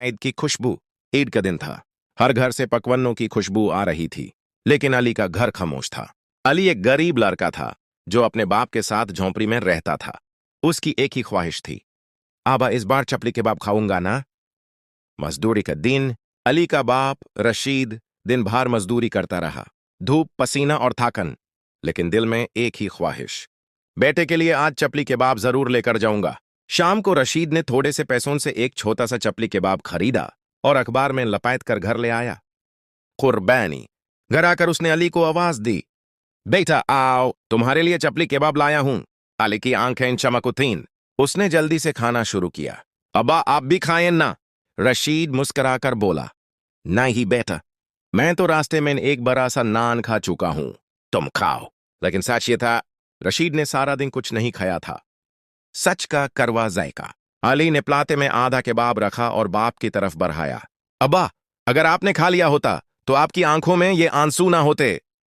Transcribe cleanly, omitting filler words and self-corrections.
ईद की खुशबू। ईद का दिन था। हर घर से पकवानों की खुशबू आ रही थी, लेकिन अली का घर खामोश था। अली एक गरीब लड़का था जो अपने बाप के साथ झोंपड़ी में रहता था। उसकी एक ही ख्वाहिश थी, आबा इस बार चपली कबाब खाऊंगा ना। मजदूरी का दिन। अली का बाप रशीद दिन भर मजदूरी करता रहा, धूप, पसीना और थकान, लेकिन दिल में एक ही ख्वाहिश, बेटे के लिए आज चपली कबाब जरूर लेकर जाऊंगा। शाम को रशीद ने थोड़े से पैसों से एक छोटा सा चपली कबाब खरीदा और अखबार में लपेट कर घर ले आया। कुर्बानी। घर आकर उसने अली को आवाज दी, बेटा आओ, तुम्हारे लिए चपली कबाब लाया हूं। अली की आंखें चमकुतीं। उसने जल्दी से खाना शुरू किया। अब्बा आप भी खाएं ना, रशीद मुस्कुराकर बोला। नहीं बेटा, मैं तो रास्ते में एक बड़ा सा नान खा चुका हूं, तुम खाओ। लेकिन सच ये था, रशीद ने सारा दिन कुछ नहीं खाया था। सच का करवा जायका। अली ने प्लाते में आधा कबाब रखा और बाप की तरफ बढ़ाया। अब्बा, अगर आपने खा लिया होता तो आपकी आंखों में ये आंसू ना होते।